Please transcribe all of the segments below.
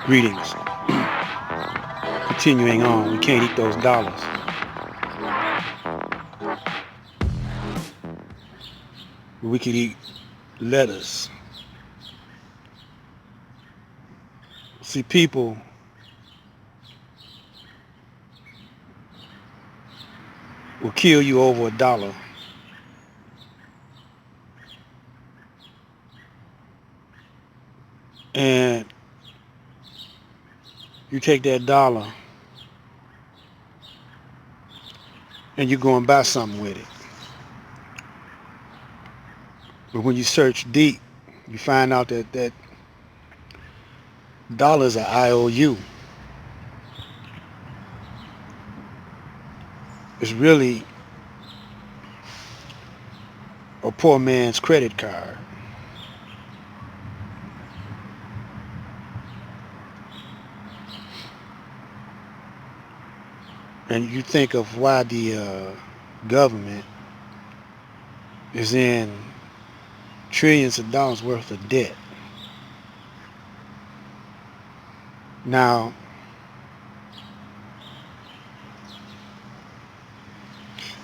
Greetings. Continuing on, we can't eat those dollars. We could eat lettuce. See, people will kill you over $1. And you take that dollar and you go and buy something with it. But when you search deep, you find out that dollars are IOU. It's really a poor man's credit card. And you think of why the government is in trillions of dollars worth of debt. Now,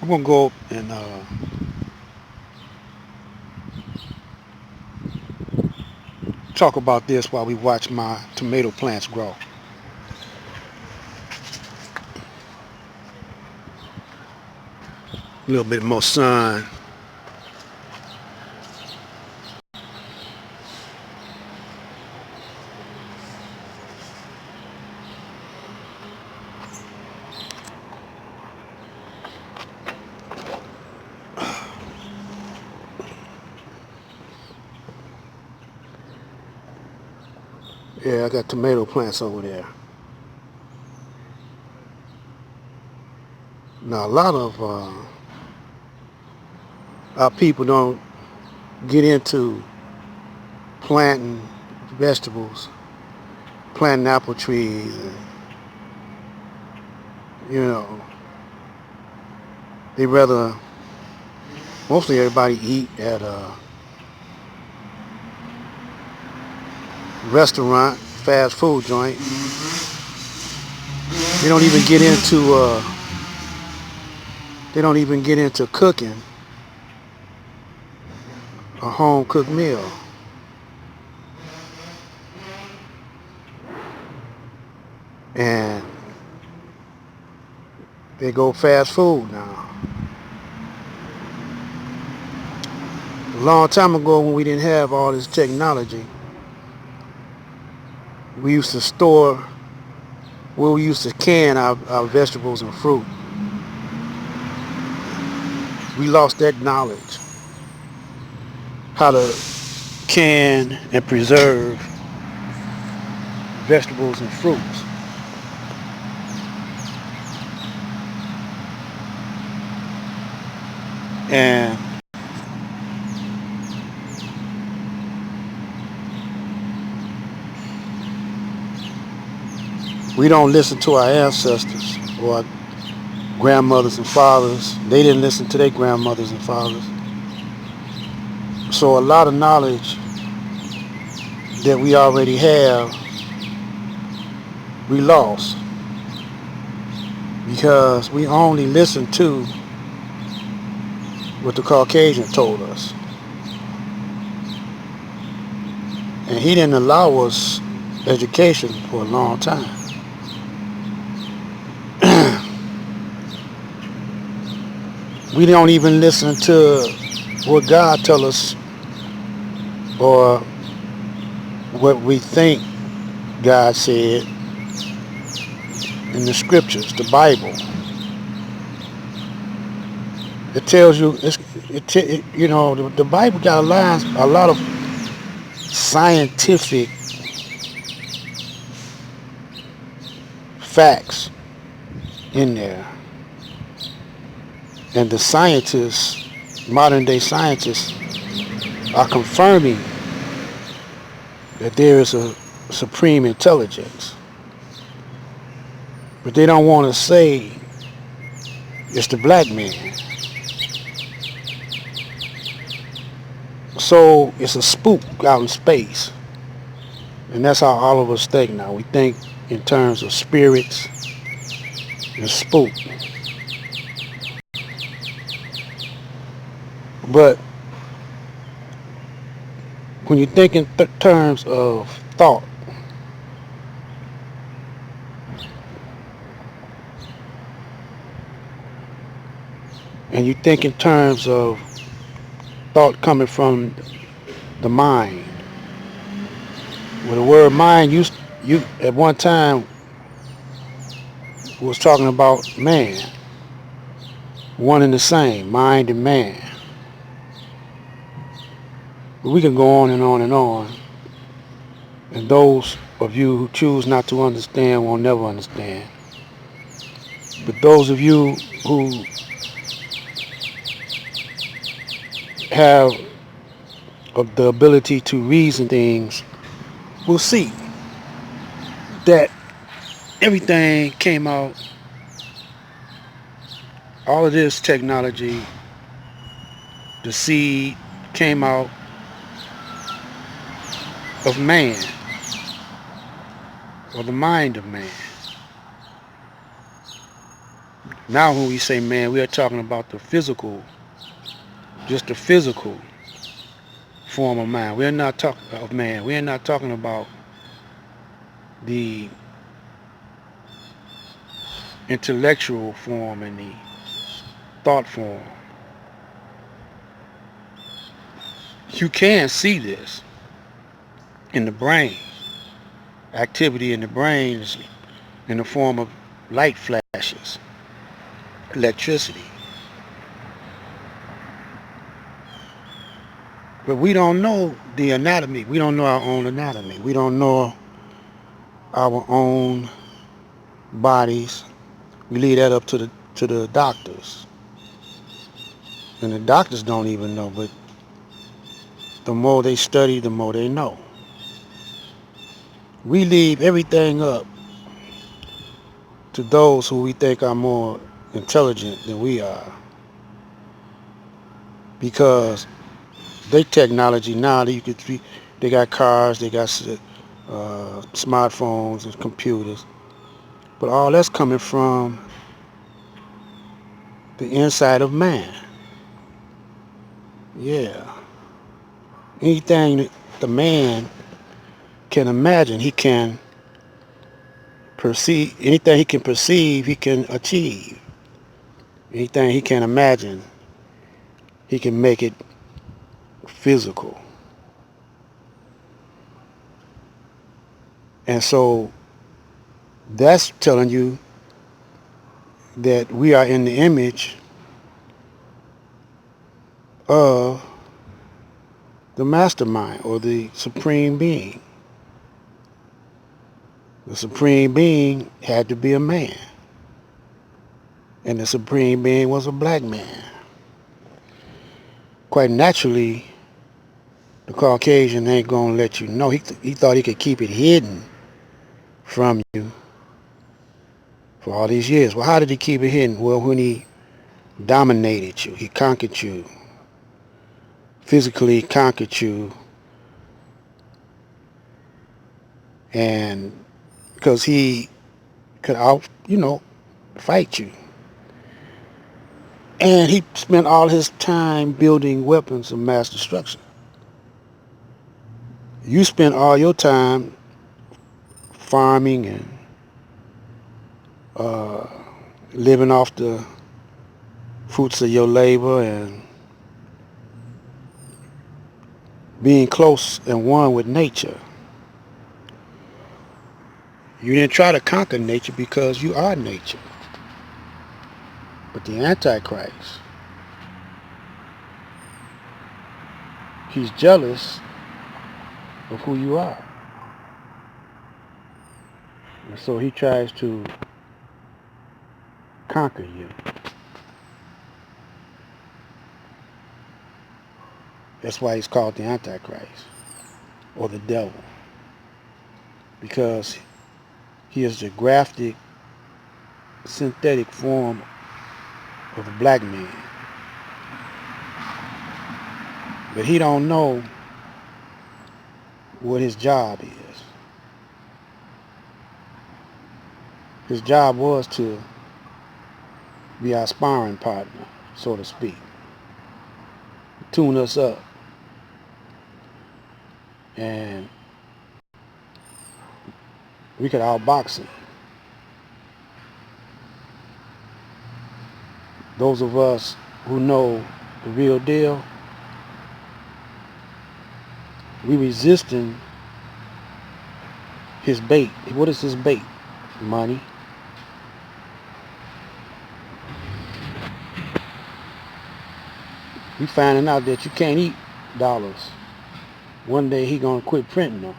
I'm going to go and talk about this while we watch my tomato plants grow. A little bit more sun. Yeah, I got tomato plants over there. Now, a lot of our people don't get into planting vegetables, planting apple trees, and, they rather, mostly everybody eat at a restaurant, fast food joint. They don't even get into cooking a home cooked meal. And they go fast food now. A long time ago, when we didn't have all this technology, we used to can our vegetables and fruit. We lost that knowledge, how to can and preserve vegetables and fruits. And we don't listen to our ancestors or our grandmothers and fathers. They didn't listen to their grandmothers and fathers. So a lot of knowledge that we already have, we lost because we only listened to what the Caucasian told us. And he didn't allow us education for a long time. We don't even listen to what God tells us or what we think God said in the scriptures, the Bible. It tells you, the Bible got a lot of scientific facts in there. And the scientists, modern day scientists, are confirming that there is a supreme intelligence. But they don't want to say it's the black man. So it's a spook out in space. And that's how all of us think now. We think in terms of spirits and spook. But when you think in terms of thought, and you think in terms of thought coming from the mind, well, the word mind you at one time was talking about man, one and the same, mind and man. But we can go on and on and on. And those of you who choose not to understand will never understand. But those of you who have the ability to reason things will see that everything came out, all of this technology, the seed came out of man, or the mind of man. Now when we say man, we are talking about the physical, just the physical form of mind. We're not talking of man. We're not talking about the intellectual form and the thought form. You can see this in the brain. Activity in the brain is in the form of light flashes, electricity. But we don't know the anatomy. We don't know our own anatomy. We don't know our own bodies. We leave that up to the doctors. And the doctors don't even know, but the more they study, the more they know. We leave everything up to those who we think are more intelligent than we are. Because they technology now, they got cars, they got smartphones and computers. But all that's coming from the inside of man. Yeah. Anything the man can imagine, he can perceive. Anything he can perceive, he can achieve. Anything he can imagine, he can make it physical. And so that's telling you that we are in the image of the mastermind or the supreme being. The supreme being had to be a man. And the supreme being was a black man. Quite naturally, the Caucasian ain't going to let you know. He thought he could keep it hidden from you for all these years. Well, how did he keep it hidden? Well, when he dominated you, he conquered you, physically conquered you, and because he could fight you. And he spent all his time building weapons of mass destruction. You spent all your time farming and uh, living off the fruits of your labor and being close and one with nature. You didn't try to conquer nature because you are nature. But the antichrist, he's jealous of who you are. And so he tries to conquer you. That's why he's called the antichrist or the devil. Because he is the grafted, synthetic form of a black man. But he don't know what his job is. His job was to be our sparring partner, so to speak, tune us up, and we could outbox him. Those of us who know the real deal, we resisting his bait. What is his bait? Money. We finding out that you can't eat dollars. One day he gonna quit printing them.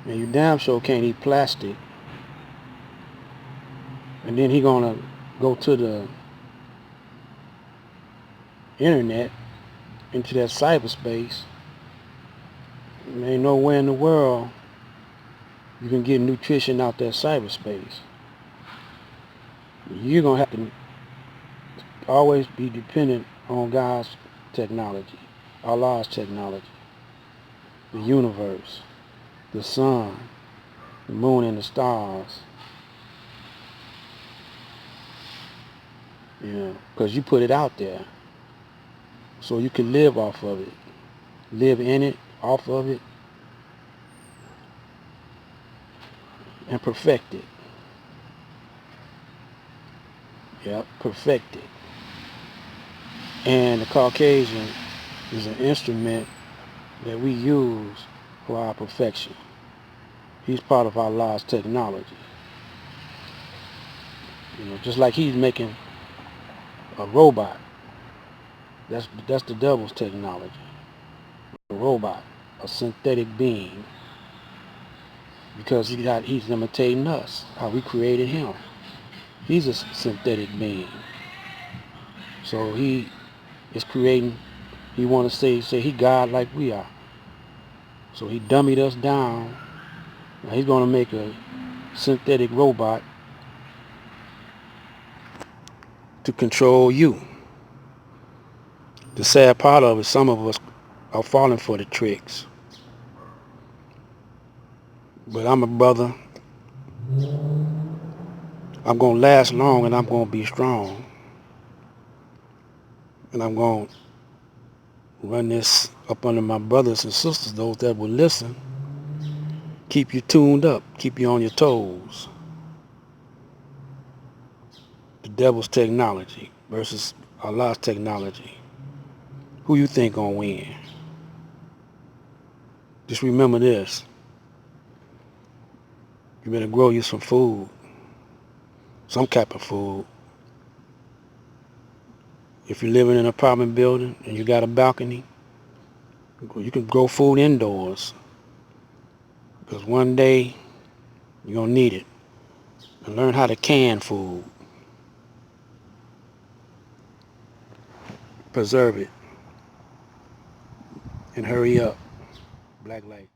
And you damn sure can't eat plastic. And then he gonna go to the internet, into that cyberspace. There ain't nowhere in the world you can get nutrition out that cyberspace. You're gonna have to always be dependent on God's technology, Allah's technology, the universe, the sun, the moon and the stars. You know, because you put it out there so you can live off of it, live in it, off of it, and perfect it. Yep, perfect it. And the Caucasian is an instrument that we use for our perfection. He's part of Allah's technology. You know, just like he's making a robot. That's the devil's technology. A robot, a synthetic being. Because he's imitating us, how we created him. He's a synthetic being. So he is creating, he want to say he God like we are. So he dummied us down. Now he's going to make a synthetic robot to control you. The sad part of it, some of us are falling for the tricks. But I'm a brother. I'm going to last long and I'm going to be strong. And I'm going to run this up under my brothers and sisters, those that will listen. Keep you tuned up. Keep you on your toes. The devil's technology versus Allah's technology. Who you think gonna win? Just remember this. You better grow you some food. Some type of food. If you're living in an apartment building and you got a balcony, you can grow food indoors. Because one day you're gonna need it. And learn how to can food. Preserve it. And hurry up. Black light.